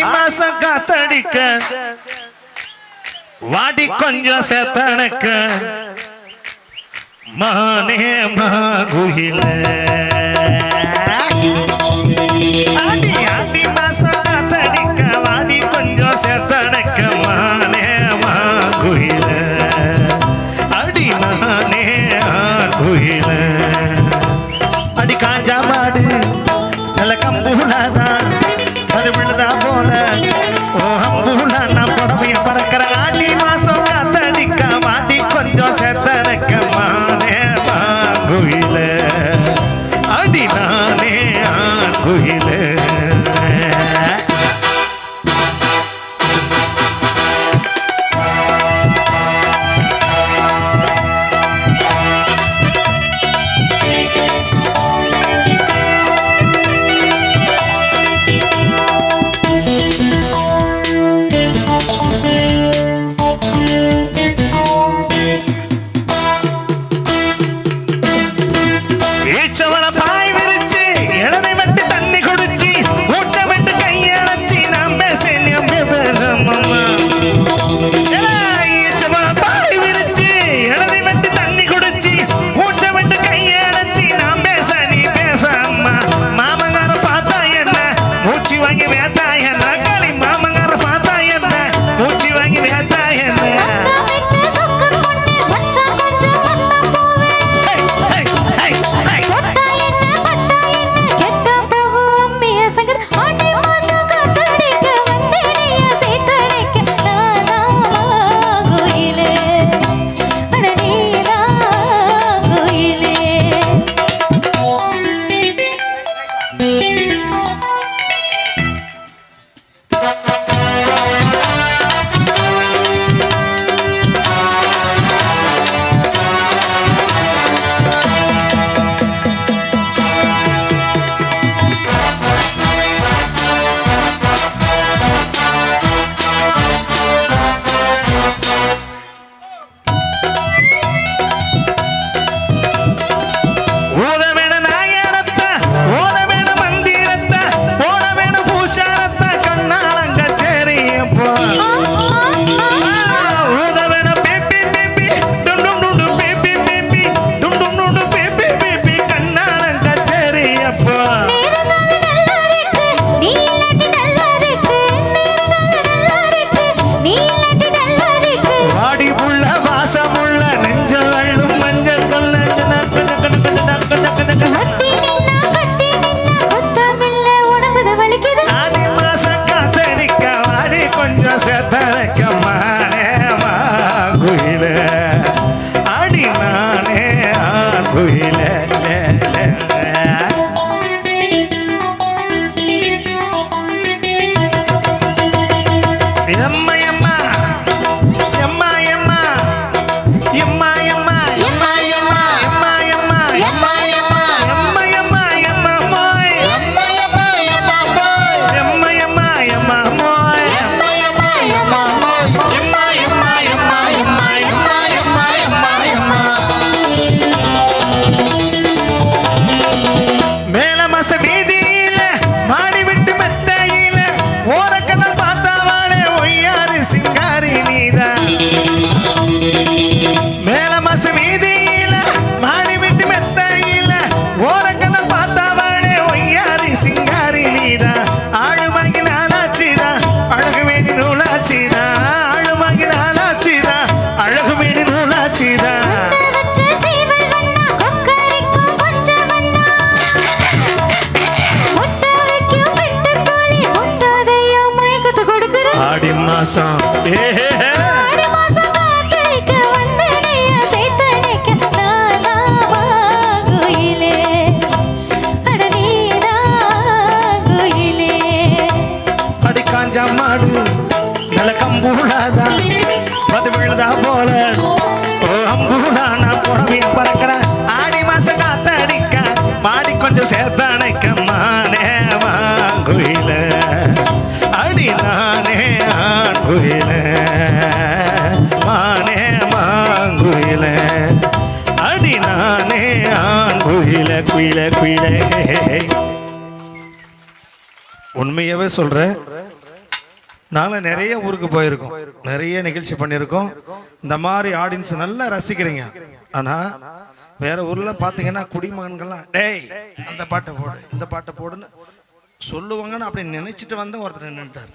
மாசம் காத்தடிக்க வாடி கொஞ்சம் சேத்தனக்க மானே மாகுயில ஆடி ஆடி மாசம் காத்தடிக்க வாடி கொஞ்சம் சேத்தனக்க மானே மாகுயில அடி மானே ஆகுயில அடி காஞ்சா மாடு நல்ல கம்புலாதான் அது விழுதா போல ஓ அம்புலா நான் புடவைய பறக்கிற ஆடி மாசம் காத்தடிக்க மாடி கொஞ்சம் சேத்தனக்க மானே மாகுயில அடி நானே ஆகுயில சேத்தனைக்க மானே மாகுயில அடி நானே ஆகுயில மானே மாங்குயில அடி நானே ஆகுயில குயில குயில உண்மையாவே சொல்ற நாங்கள் நிறைய ஊருக்கு போயிருக்கோம், நிறைய நிகழ்ச்சி பண்ணியிருக்கோம். இந்த மாதிரி ஆடியன்ஸ் நல்லா ரசிக்கிறீங்க. ஆனால் வேற ஊர்ல பார்த்தீங்கன்னா குடிமகன்கள்லாம் டேய் அந்த பாட்டை போடு இந்த பாட்டை போடுன்னு சொல்லுவாங்கன்னு அப்படி நினைச்சிட்டு வந்த ஒருத்தர் நின்றுட்டார்.